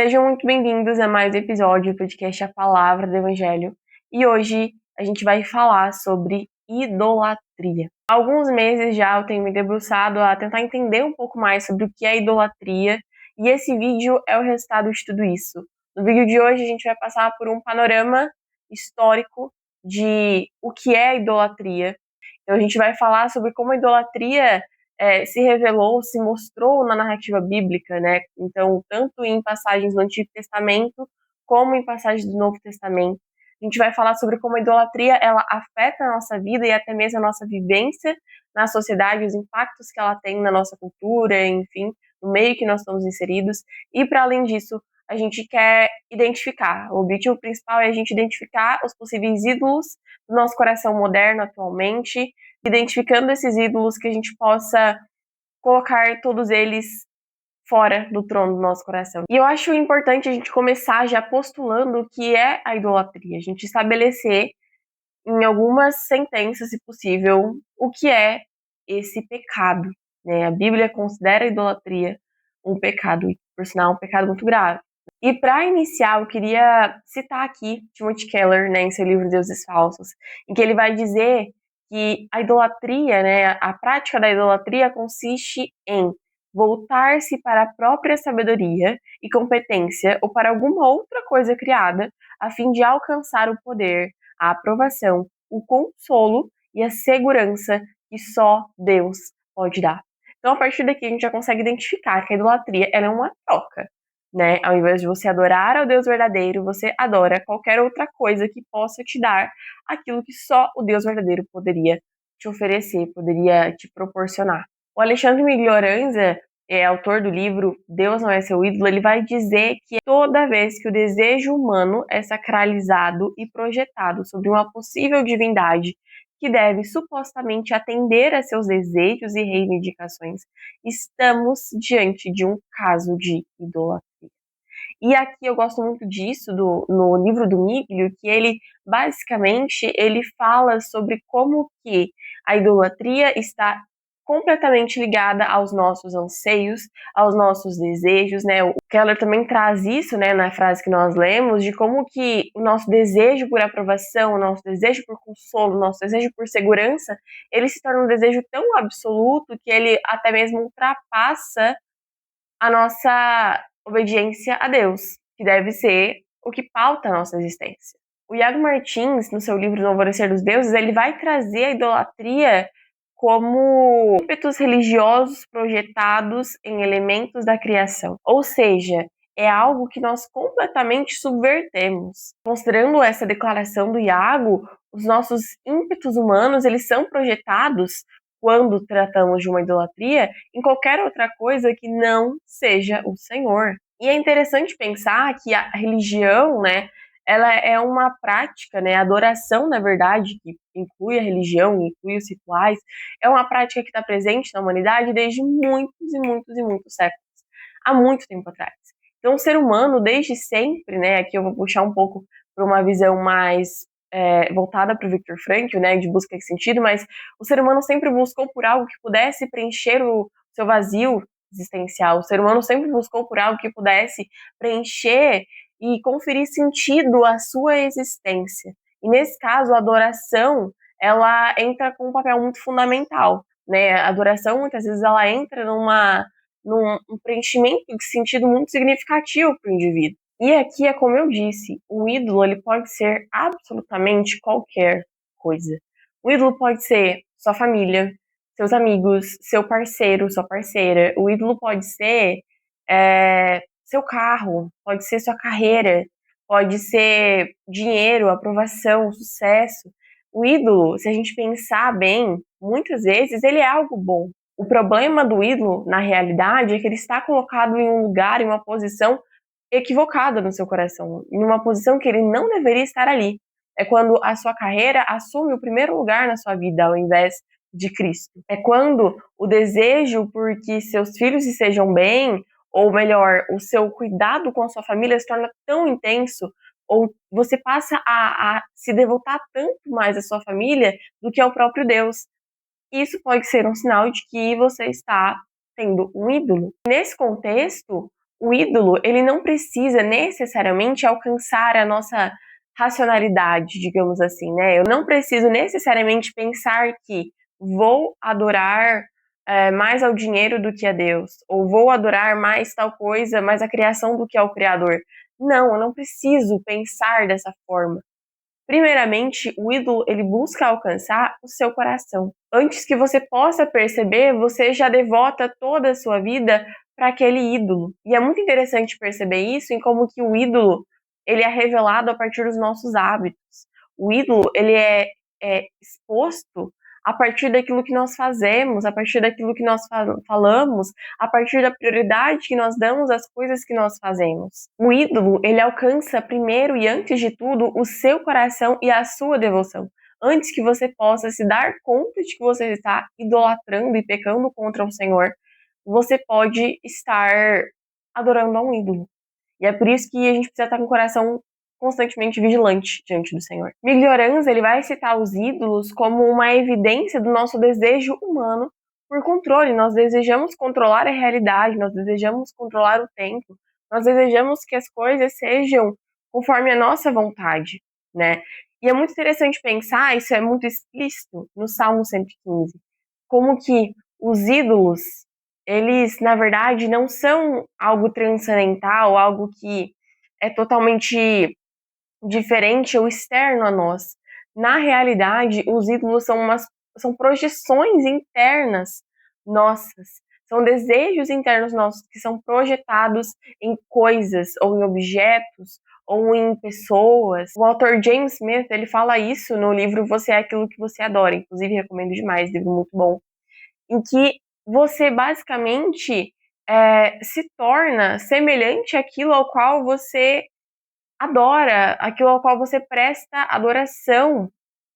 Sejam muito bem-vindos a mais um episódio do podcast A Palavra do Evangelho. E hoje a gente vai falar sobre idolatria. Há alguns meses já eu tenho me debruçado a tentar entender um pouco mais sobre o que é idolatria, e esse vídeo é o resultado de tudo isso. No vídeo de hoje a gente vai passar por um panorama histórico de o que é a idolatria. Então a gente vai falar sobre como a idolatria se revelou, se mostrou na narrativa bíblica, né? Então, tanto em passagens do Antigo Testamento, como em passagens do Novo Testamento. A gente vai falar sobre como a idolatria, ela afeta a nossa vida e até mesmo a nossa vivência na sociedade, os impactos que ela tem na nossa cultura, enfim, no meio que nós estamos inseridos. E, para além disso, a gente quer identificar. O objetivo principal é a gente identificar os possíveis ídolos do nosso coração moderno atualmente, identificando esses ídolos, que a gente possa colocar todos eles fora do trono do nosso coração. E eu acho importante a gente começar já postulando o que é a idolatria, a gente estabelecer em algumas sentenças, se possível, o que é esse pecado, né? A Bíblia considera a idolatria um pecado, e por sinal um pecado muito grave. E para iniciar, eu queria citar aqui Timothy Keller, né, em seu livro Deuses Falsos, em que ele vai dizer que a idolatria, né, a prática da idolatria consiste em voltar-se para a própria sabedoria e competência ou para alguma outra coisa criada, a fim de alcançar o poder, a aprovação, o consolo e a segurança que só Deus pode dar. Então, a partir daqui, a gente já consegue identificar que a idolatria ela é uma troca, né? Ao invés de você adorar ao Deus verdadeiro, você adora qualquer outra coisa que possa te dar aquilo que só o Deus verdadeiro poderia te oferecer, poderia te proporcionar. O Alexandre Miglioranza, autor do livro Deus Não É Seu Ídolo, ele vai dizer que toda vez que o desejo humano é sacralizado e projetado sobre uma possível divindade que deve supostamente atender a seus desejos e reivindicações, estamos diante de um caso de idolatria. E aqui eu gosto muito disso no livro do Miglio, que ele basicamente ele fala sobre como que a idolatria está completamente ligada aos nossos anseios, aos nossos desejos, né? O Keller também traz isso, né, na frase que nós lemos, de como que o nosso desejo por aprovação, o nosso desejo por consolo, o nosso desejo por segurança, ele se torna um desejo tão absoluto que ele até mesmo ultrapassa a nossa obediência a Deus, que deve ser o que pauta a nossa existência. O Iago Martins, no seu livro No Alvorecer dos Deuses, ele vai trazer a idolatria como ímpetos religiosos projetados em elementos da criação. Ou seja, é algo que nós completamente subvertemos. Considerando essa declaração do Iago, os nossos ímpetos humanos, eles são projetados quando tratamos de uma idolatria em qualquer outra coisa que não seja o Senhor. E é interessante pensar que a religião, né, ela é uma prática, né, a adoração, na verdade, que inclui a religião, inclui os rituais, é uma prática que está presente na humanidade desde muitos e muitos e muitos séculos, há muito tempo atrás. Então, o ser humano, desde sempre, né, aqui eu vou puxar um pouco para uma visão mais voltada para o Viktor Frankl, né, de busca de sentido, mas o ser humano sempre buscou por algo que pudesse preencher o seu vazio existencial. O ser humano sempre buscou por algo que pudesse preencher e conferir sentido à sua existência. E nesse caso, a adoração, ela entra com um papel muito fundamental, né? A adoração, muitas vezes, ela entra num preenchimento de sentido muito significativo para o indivíduo. E aqui é como eu disse, o ídolo ele pode ser absolutamente qualquer coisa. O ídolo pode ser sua família, seus amigos, seu parceiro, sua parceira. O ídolo pode ser seu carro, pode ser sua carreira, pode ser dinheiro, aprovação, sucesso. O ídolo, se a gente pensar bem, muitas vezes ele é algo bom. O problema do ídolo, na realidade, é que ele está colocado em um lugar, em uma posição equivocada no seu coração, em uma posição que ele não deveria estar ali. É quando a sua carreira assume o primeiro lugar na sua vida ao invés de Cristo. É quando o desejo por que seus filhos estejam bem, ou melhor, o seu cuidado com a sua família se torna tão intenso, ou você passa a se devotar tanto mais à sua família do que ao próprio Deus. Isso pode ser um sinal de que você está tendo um ídolo. Nesse contexto, O ídolo, ele não precisa necessariamente alcançar a nossa racionalidade, digamos assim, né? Eu não preciso necessariamente pensar que vou adorar mais ao dinheiro do que a Deus, ou vou adorar mais tal coisa, mais a criação do que ao Criador. Não, eu não preciso pensar dessa forma. Primeiramente, o ídolo, ele busca alcançar o seu coração. Antes que você possa perceber, você já devota toda a sua vida para aquele ídolo. E é muito interessante perceber isso em como que o ídolo, ele é revelado a partir dos nossos hábitos. O ídolo, ele é exposto a partir daquilo que nós fazemos, a partir daquilo que nós falamos, a partir da prioridade que nós damos às coisas que nós fazemos. O ídolo, ele alcança primeiro e antes de tudo o seu coração e a sua devoção. Antes que você possa se dar conta de que você está idolatrando e pecando contra o Senhor, você pode estar adorando a um ídolo. E é por isso que a gente precisa estar com o coração constantemente vigilante diante do Senhor. Miguel Oranz, ele vai citar os ídolos como uma evidência do nosso desejo humano por controle. Nós desejamos controlar a realidade, nós desejamos controlar o tempo, nós desejamos que as coisas sejam conforme a nossa vontade, né? E é muito interessante pensar, isso é muito explícito no Salmo 115, como que os ídolos, eles, na verdade, não são algo transcendental, algo que é totalmente diferente ou externo a nós. Na realidade, os ídolos são projeções internas nossas, são desejos internos nossos que são projetados em coisas ou em objetos ou em pessoas. O autor James Smith, ele fala isso no livro Você é Aquilo que Você Adora, inclusive recomendo demais, livro muito bom, em que você basicamente se torna semelhante àquilo ao qual você adora, aquilo ao qual você presta adoração,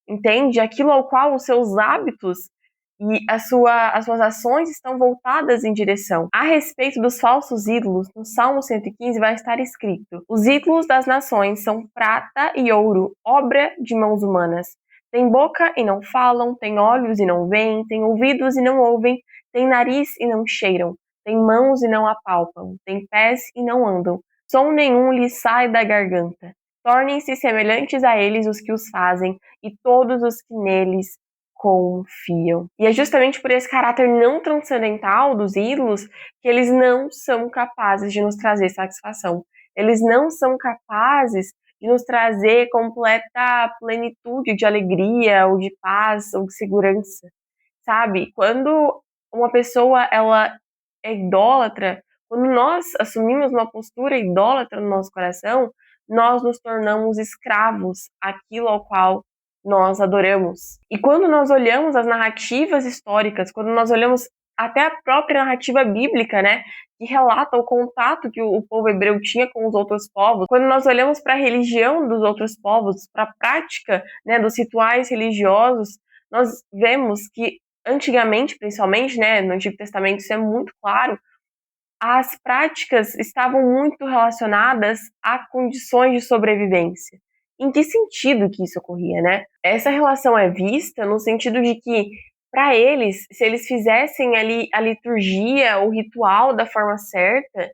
entende? Aquilo ao qual os seus hábitos e as suas ações estão voltadas em direção. A respeito dos falsos ídolos, no Salmo 115 vai estar escrito: os ídolos das nações são prata e ouro, obra de mãos humanas. Têm boca e não falam, têm olhos e não veem, têm ouvidos e não ouvem, têm nariz e não cheiram, têm mãos e não apalpam, têm pés e não andam. Som nenhum lhes sai da garganta. Tornem-se semelhantes a eles os que os fazem, e todos os que neles confiam. E é justamente por esse caráter não transcendental dos ídolos que eles não são capazes de nos trazer satisfação. Eles não são capazes de nos trazer completa plenitude de alegria, ou de paz, ou de segurança. Sabe? Quando uma pessoa ela é idólatra, quando nós assumimos uma postura idólatra no nosso coração, nós nos tornamos escravos àquilo ao qual nós adoramos. E quando nós olhamos as narrativas históricas, quando nós olhamos até a própria narrativa bíblica, né, que relata o contato que o povo hebreu tinha com os outros povos, quando nós olhamos para a religião dos outros povos, para a prática, né, dos rituais religiosos, nós vemos que antigamente, principalmente, né, no Antigo Testamento, isso é muito claro, as práticas estavam muito relacionadas a condições de sobrevivência. Em que sentido que isso ocorria, né? Essa relação é vista no sentido de que, para eles, se eles fizessem ali a liturgia, o ritual da forma certa,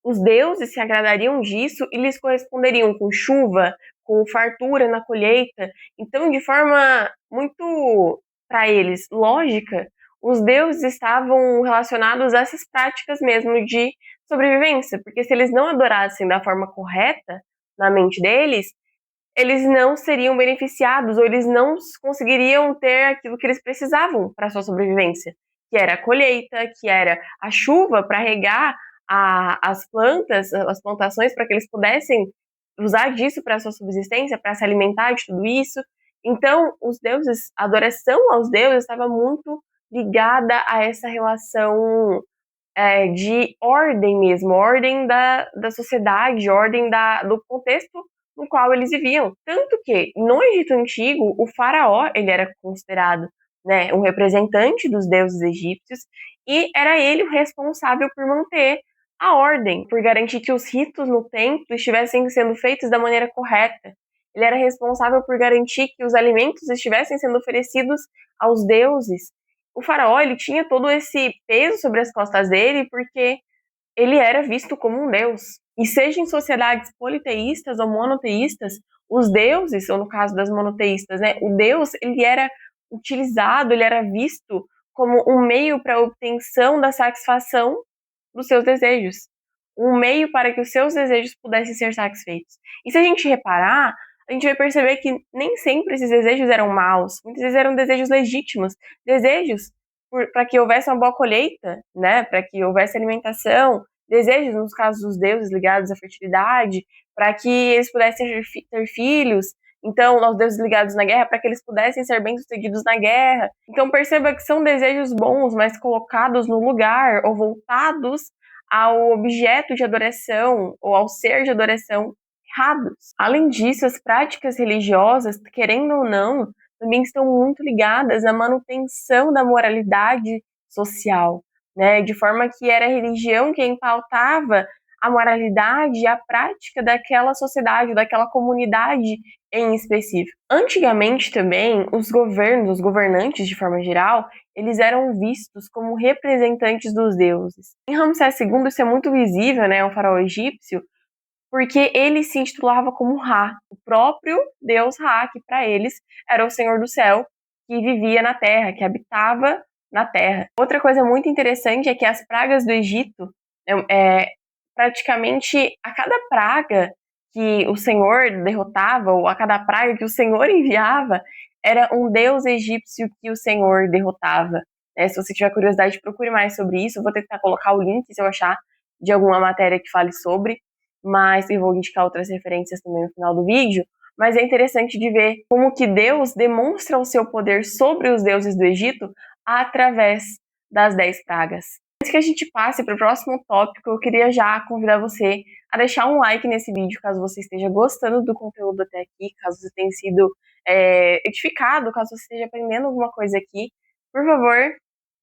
os deuses se agradariam disso e lhes corresponderiam com chuva, com fartura na colheita. Então, de forma muito, para eles, lógica, os deuses estavam relacionados a essas práticas mesmo de sobrevivência, porque se eles não adorassem da forma correta na mente deles, eles não seriam beneficiados ou eles não conseguiriam ter aquilo que eles precisavam para sua sobrevivência, que era a colheita, que era a chuva para regar as plantas, as plantações, para que eles pudessem usar disso para sua subsistência, para se alimentar de tudo isso. Então, os deuses, a adoração aos deuses estava muito ligada a essa relação de ordem mesmo, ordem da sociedade, ordem do contexto no qual eles viviam. Tanto que, no Egito Antigo, o faraó, ele era considerado, né, um representante dos deuses egípcios, e era ele o responsável por manter a ordem, por garantir que os ritos no templo estivessem sendo feitos da maneira correta. Ele era responsável por garantir que os alimentos estivessem sendo oferecidos aos deuses. O faraó, ele tinha todo esse peso sobre as costas dele, porque ele era visto como um deus. E seja em sociedades politeístas ou monoteístas, os deuses, ou no caso das monoteístas, né, o deus, ele era utilizado, ele era visto como um meio para a obtenção da satisfação dos seus desejos, um meio para que os seus desejos pudessem ser satisfeitos. E se a gente reparar, a gente vai perceber que nem sempre esses desejos eram maus, muitas vezes eram desejos legítimos, desejos para que houvesse uma boa colheita, né, para que houvesse alimentação, desejos, nos casos dos deuses ligados à fertilidade, para que eles pudessem ter filhos, então, aos deuses ligados na guerra, para que eles pudessem ser bem-sucedidos na guerra. Então, perceba que são desejos bons, mas colocados no lugar ou voltados ao objeto de adoração ou ao ser de adoração errados. Além disso, as práticas religiosas, querendo ou não, também estão muito ligadas à manutenção da moralidade social, né? De forma que era a religião quem pautava a moralidade e a prática daquela sociedade, daquela comunidade em específico. Antigamente também, os governos, os governantes de forma geral, eles eram vistos como representantes dos deuses. Em Ramsés II isso é muito visível, né, o faraó egípcio, porque ele se intitulava como Ra, o próprio deus Ra, que para eles era o Senhor do céu, que vivia na terra, que habitava na terra. Outra coisa muito interessante é que as pragas do Egito, praticamente a cada praga que o Senhor derrotava, ou a cada praga que o Senhor enviava, era um deus egípcio que o Senhor derrotava. Se você tiver curiosidade, procure mais sobre isso. Eu vou tentar colocar o link, se eu achar, de alguma matéria que fale sobre, mas eu vou indicar outras referências também no final do vídeo. Mas é interessante de ver como que Deus demonstra o seu poder sobre os deuses do Egito através das 10 pragas. Antes que a gente passe para o próximo tópico, eu queria já convidar você a deixar um like nesse vídeo, caso você esteja gostando do conteúdo até aqui, caso você tenha sido edificado, caso você esteja aprendendo alguma coisa aqui. Por favor,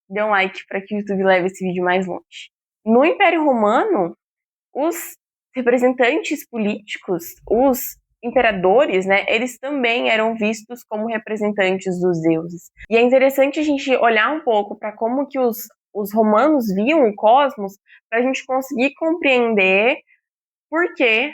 dê um like para que o YouTube leve esse vídeo mais longe. No Império Romano, os representantes políticos, os imperadores, né, eles também eram vistos como representantes dos deuses. E é interessante a gente olhar um pouco para como que os romanos viam o cosmos, para a gente conseguir compreender por que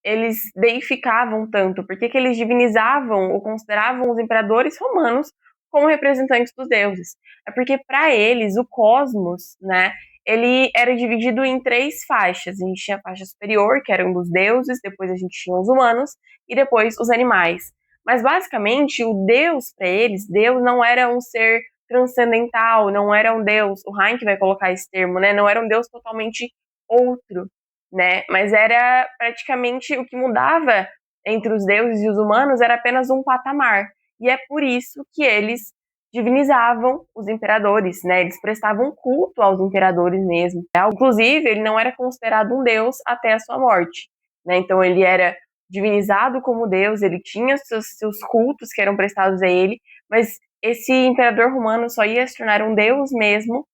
eles deificavam tanto, por que eles divinizavam ou consideravam os imperadores romanos como representantes dos deuses. É porque para eles o cosmos, né, ele era dividido em 3 faixas. A gente tinha a faixa superior, que eram dos deuses, depois a gente tinha os humanos e depois os animais. Mas basicamente o Deus para eles, Deus não era um ser transcendental, não era um Deus, o Heinck vai colocar esse termo, né? Não era um Deus totalmente outro, né? Mas era praticamente o que mudava entre os deuses e os humanos era apenas um patamar. E é por isso que eles divinizavam os imperadores, né? Eles prestavam culto aos imperadores mesmo. Inclusive, ele não era considerado um deus até a sua morte, né? Então ele era divinizado como deus, ele tinha seus cultos que eram prestados a ele, mas esse imperador romano só ia se tornar um deus mesmo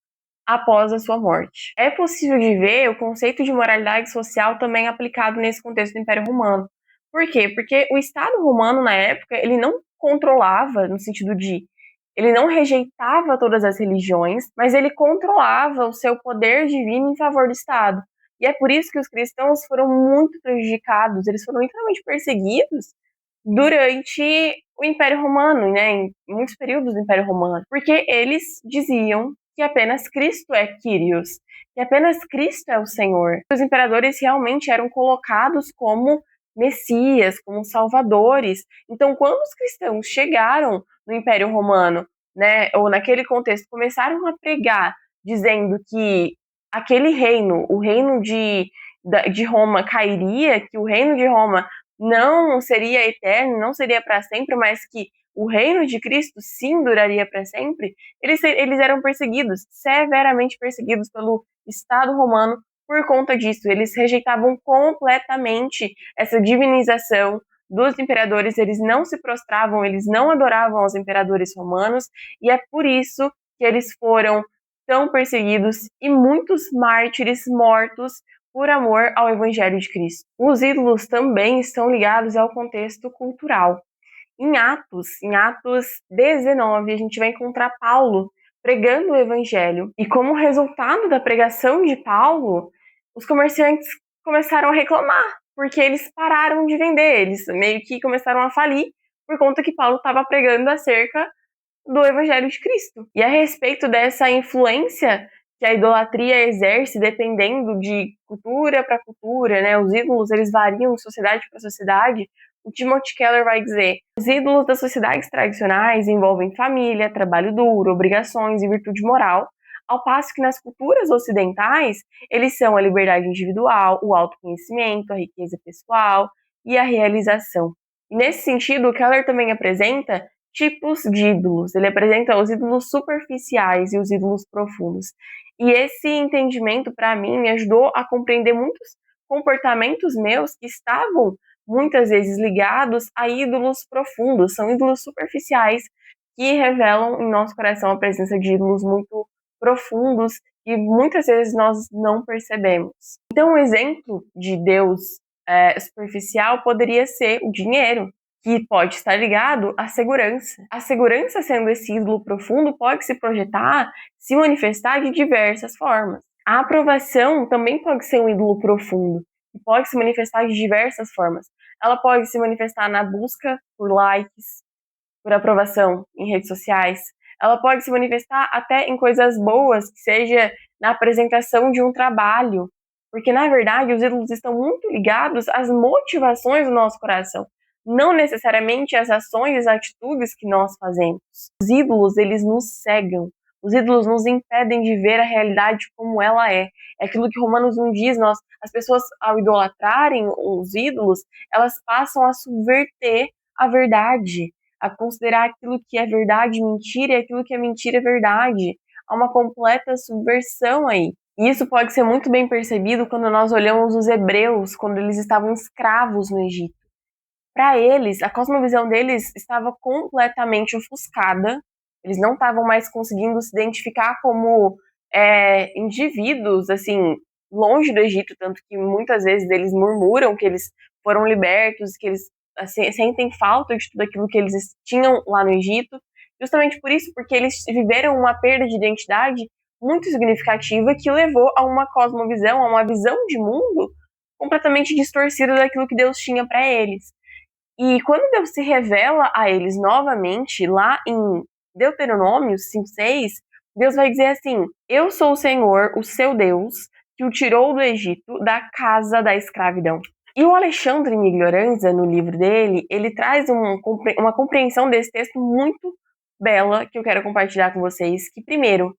após a sua morte. É possível de ver o conceito de moralidade social também aplicado nesse contexto do Império Romano. Por quê? Porque o Estado romano, na época, ele não controlava, no sentido de ele não rejeitava todas as religiões, mas ele controlava o seu poder divino em favor do Estado. E é por isso que os cristãos foram muito prejudicados, eles foram literalmente perseguidos durante o Império Romano, né, em muitos períodos do Império Romano, porque eles diziam que apenas Cristo é Kyrios, que apenas Cristo é o Senhor. Os imperadores realmente eram colocados como messias, como salvadores. Então, quando os cristãos chegaram no Império Romano, né, ou naquele contexto, começaram a pregar dizendo que aquele reino, o reino de Roma cairia, que o reino de Roma não seria eterno, não seria para sempre, mas que o reino de Cristo sim duraria para sempre, eles eram perseguidos, severamente perseguidos pelo Estado romano por conta disso. Eles rejeitavam completamente essa divinização dos imperadores, eles não se prostravam, eles não adoravam aos imperadores romanos, e é por isso que eles foram tão perseguidos e muitos mártires mortos por amor ao Evangelho de Cristo. Os ídolos também estão ligados ao contexto cultural. Em Atos 19, a gente vai encontrar Paulo pregando o Evangelho. E como resultado da pregação de Paulo, os comerciantes começaram a reclamar, porque eles pararam de vender, eles meio que começaram a falir por conta que Paulo estava pregando acerca do Evangelho de Cristo. E a respeito dessa influência que a idolatria exerce dependendo de cultura para cultura, né? Os ídolos, eles variam de sociedade para sociedade. O Timothy Keller vai dizer: os ídolos das sociedades tradicionais envolvem família, trabalho duro, obrigações e virtude moral, ao passo que nas culturas ocidentais eles são a liberdade individual, o autoconhecimento, a riqueza pessoal e a realização. E nesse sentido, Keller também apresenta tipos de ídolos. Ele apresenta os ídolos superficiais e os ídolos profundos. E esse entendimento, para mim, me ajudou a compreender muitos comportamentos meus que estavam muitas vezes ligados a ídolos profundos. São ídolos superficiais que revelam em nosso coração a presença de ídolos muito profundos e muitas vezes nós não percebemos. Então, um exemplo de Deus superficial poderia ser o dinheiro, que pode estar ligado à segurança. A segurança, sendo esse ídolo profundo, pode se projetar, se manifestar de diversas formas. A aprovação também pode ser um ídolo profundo, e pode se manifestar de diversas formas. Ela pode se manifestar na busca por likes, por aprovação em redes sociais. Ela pode se manifestar até em coisas boas, que seja na apresentação de um trabalho, porque na verdade os ídolos estão muito ligados às motivações do nosso coração, não necessariamente às ações e às atitudes que nós fazemos. Os ídolos, eles nos cegam. Os ídolos nos impedem de ver a realidade como ela é. É aquilo que Romanos 1 diz, as pessoas, ao idolatrarem os ídolos, elas passam a subverter a verdade, a considerar aquilo que é verdade mentira e aquilo que é mentira verdade. Há uma completa subversão aí. E isso pode ser muito bem percebido quando nós olhamos os hebreus, quando eles estavam escravos no Egito. Para eles, a cosmovisão deles estava completamente ofuscada. Eles não estavam mais conseguindo se identificar como indivíduos, assim, longe do Egito, tanto que muitas vezes eles murmuram que eles foram libertos, que eles assim, sentem falta de tudo aquilo que eles tinham lá no Egito, justamente por isso, porque eles viveram uma perda de identidade muito significativa que levou a uma cosmovisão, a uma visão de mundo completamente distorcida daquilo que Deus tinha para eles. E quando Deus se revela a eles novamente, lá em Deuteronômio 5:6, Deus vai dizer assim: eu sou o Senhor, o seu Deus, que o tirou do Egito, da casa da escravidão. E o Alexandre Miglioranza, no livro dele, ele traz uma compreensão desse texto muito bela, que eu quero compartilhar com vocês, que primeiro,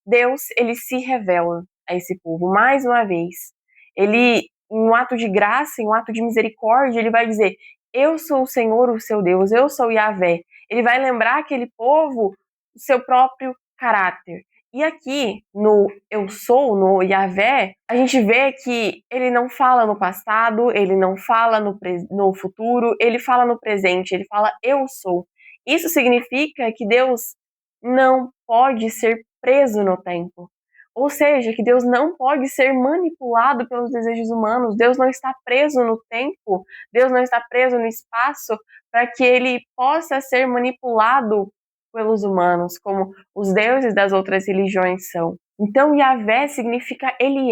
Deus, ele se revela a esse povo mais uma vez. Ele, em um ato de graça, em um ato de misericórdia, ele vai dizer: eu sou o Senhor, o seu Deus, eu sou Yahvé. Ele vai lembrar aquele povo o seu próprio caráter. E aqui, no eu sou, no Yahvé, a gente vê que ele não fala no passado, ele não fala no futuro, ele fala no presente, ele fala eu sou. Isso significa que Deus não pode ser preso no tempo. Ou seja, que Deus não pode ser manipulado pelos desejos humanos. Deus não está preso no tempo, Deus não está preso no espaço para que ele possa ser manipulado pelos humanos, como os deuses das outras religiões são. Então, Yahvé significa ele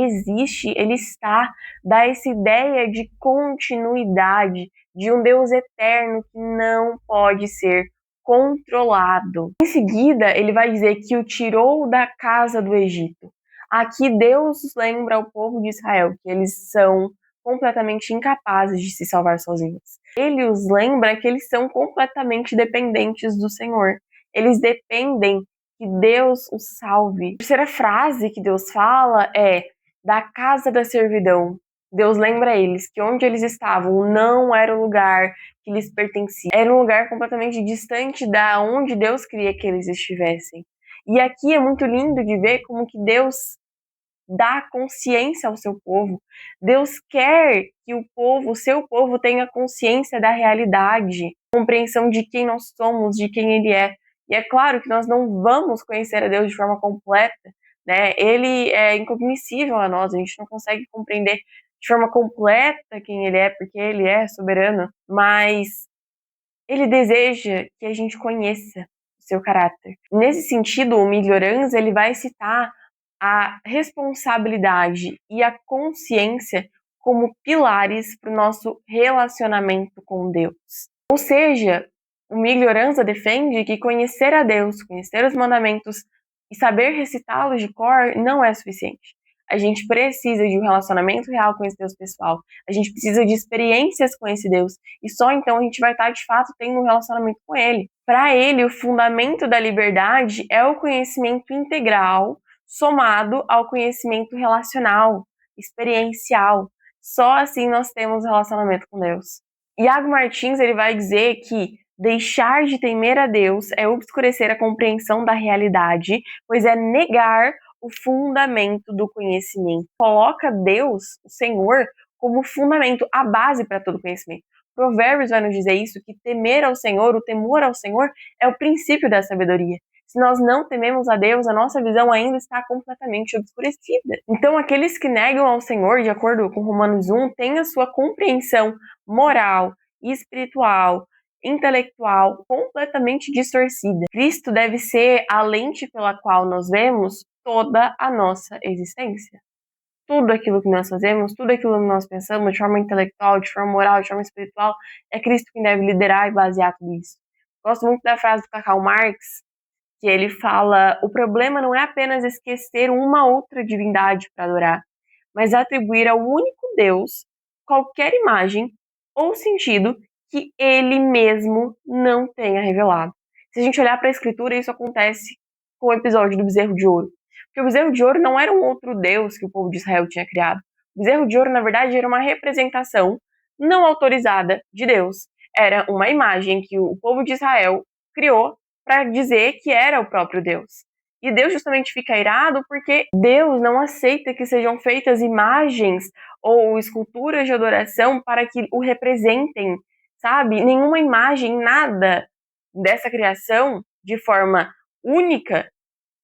existe, ele está, dá essa ideia de continuidade, de um Deus eterno que não pode ser controlado. Em seguida, ele vai dizer que o tirou da casa do Egito. Aqui Deus lembra ao povo de Israel que eles são completamente incapazes de se salvar sozinhos. Ele os lembra que eles são completamente dependentes do Senhor. Eles dependem que Deus os salve. A terceira frase que Deus fala é da casa da servidão. Deus lembra eles que onde eles estavam não era o lugar que lhes pertencia. Era um lugar completamente distante da onde Deus queria que eles estivessem. E aqui é muito lindo de ver como que Deus dá consciência ao seu povo. Deus quer que o seu povo tenha consciência da realidade, compreensão de quem nós somos, de quem Ele é. E é claro que nós não vamos conhecer a Deus de forma completa, né? Ele é incognoscível a nós, a gente não consegue compreender de forma completa quem Ele é, porque Ele é soberano, mas Ele deseja que a gente conheça o seu caráter. Nesse sentido, o Miglioranza, ele vai citar a responsabilidade e a consciência como pilares para o nosso relacionamento com Deus. Ou seja, o Melhorança defende que conhecer a Deus, conhecer os mandamentos e saber recitá-los de cor não é suficiente. A gente precisa de um relacionamento real com esse Deus pessoal. A gente precisa de experiências com esse Deus. E só então a gente vai estar, de fato, tendo um relacionamento com Ele. Para ele, o fundamento da liberdade é o conhecimento integral somado ao conhecimento relacional, experiencial. Só assim nós temos um relacionamento com Deus. Iago Martins ele vai dizer que deixar de temer a Deus é obscurecer a compreensão da realidade, pois é negar o fundamento do conhecimento. Coloca Deus, o Senhor, como fundamento, a base para todo conhecimento. Provérbios vai nos dizer isso, que temer ao Senhor, o temor ao Senhor, é o princípio da sabedoria. Se nós não tememos a Deus, a nossa visão ainda está completamente obscurecida. Então, aqueles que negam ao Senhor, de acordo com Romanos 1, têm a sua compreensão moral, espiritual, intelectual completamente distorcida. Cristo deve ser a lente pela qual nós vemos toda a nossa existência. Tudo aquilo que nós fazemos, tudo aquilo que nós pensamos, de forma intelectual, de forma moral, de forma espiritual, é Cristo quem deve liderar e basear tudo isso. Gosto muito da frase do Karl Marx, que ele fala: o problema não é apenas esquecer uma outra divindade para adorar, mas atribuir ao único Deus qualquer imagem ou sentido que ele mesmo não tenha revelado. Se a gente olhar para a Escritura, isso acontece com o episódio do bezerro de ouro. Porque o bezerro de ouro não era um outro Deus que o povo de Israel tinha criado. O bezerro de ouro, na verdade, era uma representação não autorizada de Deus. Era uma imagem que o povo de Israel criou para dizer que era o próprio Deus. E Deus justamente fica irado porque Deus não aceita que sejam feitas imagens ou esculturas de adoração para que o representem, sabe? Nenhuma imagem, nada dessa criação, de forma única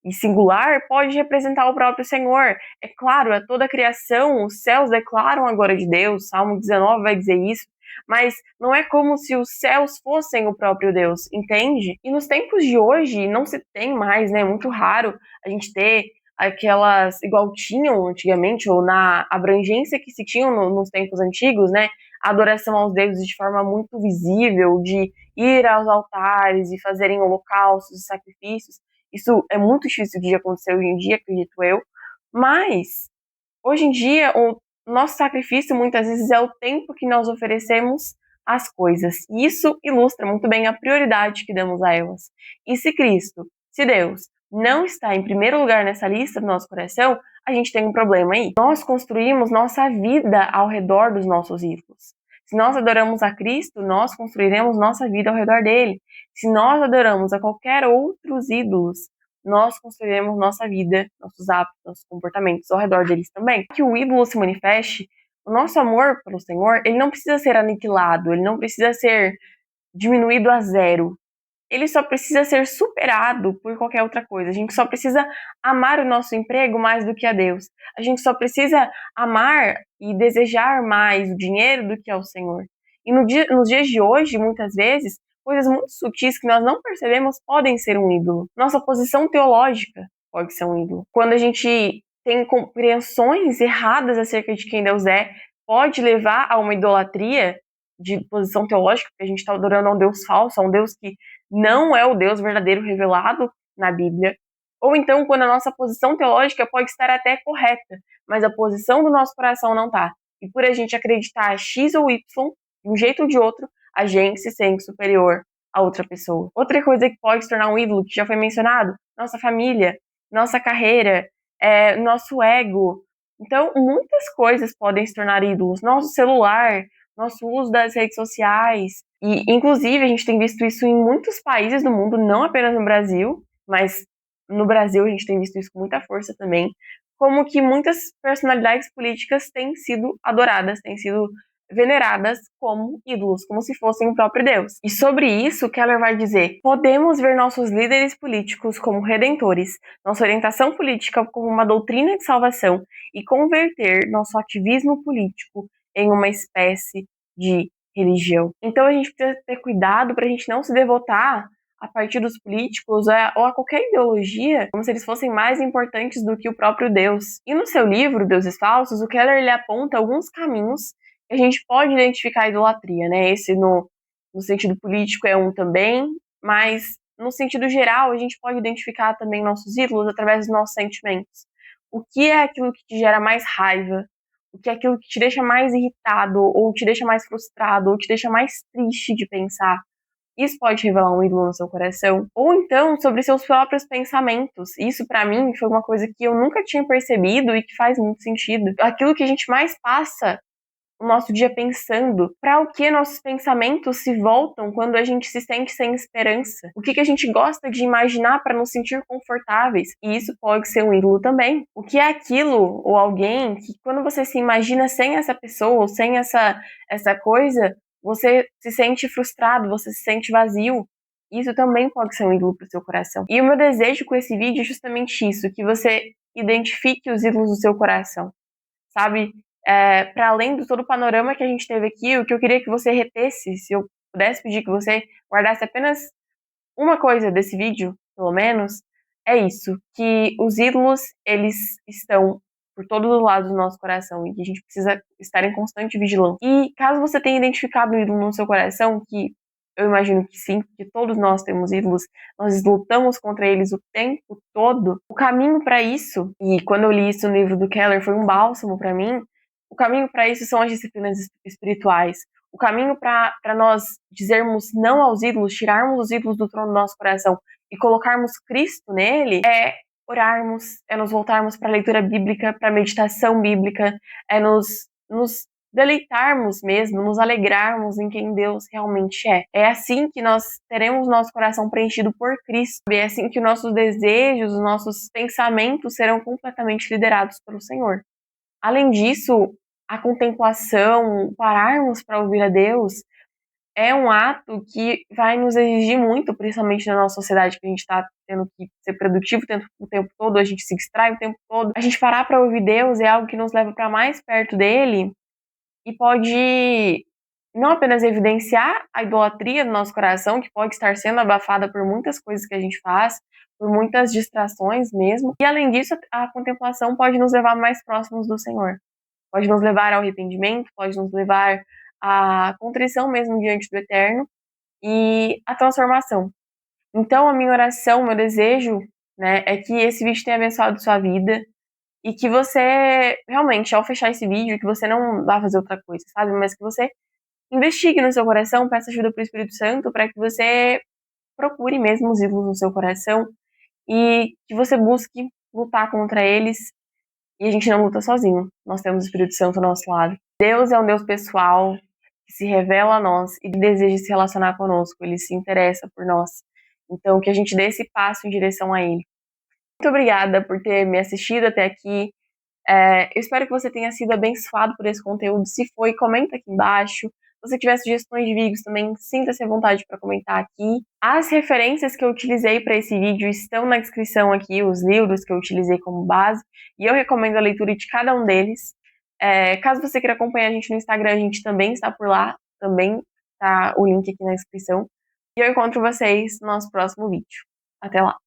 e singular, pode representar o próprio Senhor. É claro, a toda a criação, os céus declaram a glória de Deus, Salmo 19 vai dizer isso, mas não é como se os céus fossem o próprio Deus, entende? E nos tempos de hoje não se tem mais, né? É muito raro a gente ter aquelas, igual tinham antigamente, ou na abrangência que se tinham nos tempos antigos, né? A adoração aos deuses de forma muito visível, de ir aos altares e fazerem holocaustos e sacrifícios. Isso é muito difícil de acontecer hoje em dia, acredito eu. Mas, hoje em dia, o nosso sacrifício muitas vezes é o tempo que nós oferecemos às coisas. E isso ilustra muito bem a prioridade que damos a elas. E se Cristo, se Deus, não está em primeiro lugar nessa lista do nosso coração, a gente tem um problema aí. Nós construímos nossa vida ao redor dos nossos ídolos. Se nós adoramos a Cristo, nós construiremos nossa vida ao redor dele. Se nós adoramos a qualquer outros ídolos, nós construiremos nossa vida, nossos hábitos, nossos comportamentos ao redor deles também. Que o ídolo se manifeste, o nosso amor pelo Senhor, ele não precisa ser aniquilado, ele não precisa ser diminuído a zero. Ele só precisa ser superado por qualquer outra coisa. A gente só precisa amar o nosso emprego mais do que a Deus. A gente só precisa amar e desejar mais o dinheiro do que ao Senhor. E nos dias de hoje, muitas vezes, coisas muito sutis que nós não percebemos podem ser um ídolo. Nossa posição teológica pode ser um ídolo. Quando a gente tem compreensões erradas acerca de quem Deus é, pode levar a uma idolatria de posição teológica, porque a gente está adorando a um Deus falso, a um Deus que não é o Deus verdadeiro revelado na Bíblia. Ou então, quando a nossa posição teológica pode estar até correta, mas a posição do nosso coração não está. E por a gente acreditar X ou Y, de um jeito ou de outro, a gente se sente superior a outra pessoa. Outra coisa que pode se tornar um ídolo, que já foi mencionado, nossa família, nossa carreira, nosso ego. Então, muitas coisas podem se tornar ídolos. Nosso celular, nosso uso das redes sociais. E, inclusive, a gente tem visto isso em muitos países do mundo, não apenas no Brasil, mas no Brasil a gente tem visto isso com muita força também, como que muitas personalidades políticas têm sido adoradas, têm sido veneradas como ídolos, como se fossem o próprio Deus. E sobre isso, Keller vai dizer: podemos ver nossos líderes políticos como redentores, nossa orientação política como uma doutrina de salvação e converter nosso ativismo político em uma espécie de religião. Então a gente precisa ter cuidado para a gente não se devotar a partir dos políticos ou a qualquer ideologia, como se eles fossem mais importantes do que o próprio Deus. E no seu livro, Deuses Falsos, o Keller ele aponta alguns caminhos que a gente pode identificar a idolatria, né? Esse no sentido político é um também, mas no sentido geral a gente pode identificar também nossos ídolos através dos nossos sentimentos. O que é aquilo que te gera mais raiva? O que é aquilo que te deixa mais irritado, ou te deixa mais frustrado, ou te deixa mais triste de pensar? Isso pode revelar um ídolo no seu coração. Ou então, sobre seus próprios pensamentos. Isso, pra mim, foi uma coisa que eu nunca tinha percebido e que faz muito sentido. Aquilo que a gente mais passa o nosso dia pensando, para o que nossos pensamentos se voltam quando a gente se sente sem esperança, o que a gente gosta de imaginar para nos sentir confortáveis, e isso pode ser um ídolo também. O que é aquilo ou alguém que quando você se imagina sem essa pessoa ou sem essa coisa, você se sente frustrado, você se sente vazio. Isso também pode ser um ídolo para o seu coração. E o meu desejo com esse vídeo é justamente isso, que você identifique os ídolos do seu coração, sabe? Para além de todo o panorama que a gente teve aqui, o que eu queria que você retesse, se eu pudesse pedir que você guardasse apenas uma coisa desse vídeo, pelo menos, é isso, que os ídolos, eles estão por todos os lados do nosso coração e que a gente precisa estar em constante vigilância. E caso você tenha identificado um ídolo no seu coração, que eu imagino que sim, porque todos nós temos ídolos, nós lutamos contra eles o tempo todo, o caminho para isso, e quando eu li isso no livro do Keller foi um bálsamo para mim, o caminho para isso são as disciplinas espirituais. O caminho para nós dizermos não aos ídolos, tirarmos os ídolos do trono do nosso coração e colocarmos Cristo nele, é orarmos, é nos voltarmos para a leitura bíblica, para a meditação bíblica, é nos deleitarmos mesmo, nos alegrarmos em quem Deus realmente é. É assim que nós teremos nosso coração preenchido por Cristo. É assim que os nossos desejos, os nossos pensamentos serão completamente liderados pelo Senhor. Além disso, a contemplação, pararmos para ouvir a Deus, é um ato que vai nos exigir muito, principalmente na nossa sociedade, que a gente está tendo que ser produtivo o tempo todo, a gente se distrai o tempo todo. A gente parar para ouvir Deus é algo que nos leva para mais perto dele e pode não apenas evidenciar a idolatria do nosso coração, que pode estar sendo abafada por muitas coisas que a gente faz, por muitas distrações mesmo, e além disso, a contemplação pode nos levar mais próximos do Senhor. Pode nos levar ao arrependimento, pode nos levar à contrição mesmo diante do Eterno e à transformação. Então, a minha oração, meu desejo, né, é que esse vídeo tenha abençoado sua vida e que você, realmente, ao fechar esse vídeo, que você não vá fazer outra coisa, sabe? Mas que você investigue no seu coração, peça ajuda para o Espírito Santo para que você procure mesmo os ídolos no seu coração e que você busque lutar contra eles. E a gente não luta sozinho, nós temos o Espírito Santo ao nosso lado. Deus é um Deus pessoal, que se revela a nós e deseja se relacionar conosco, Ele se interessa por nós. Então, que a gente dê esse passo em direção a Ele. Muito obrigada por ter me assistido até aqui. Eu espero que você tenha sido abençoado por esse conteúdo. Se foi, comenta aqui embaixo. Se você tiver sugestões de vídeos também, sinta-se à vontade para comentar aqui. As referências que eu utilizei para esse vídeo estão na descrição aqui, os livros que eu utilizei como base, e eu recomendo a leitura de cada um deles. Caso você queira acompanhar a gente no Instagram, a gente também está por lá, também tá o link aqui na descrição. E eu encontro vocês no nosso próximo vídeo. Até lá!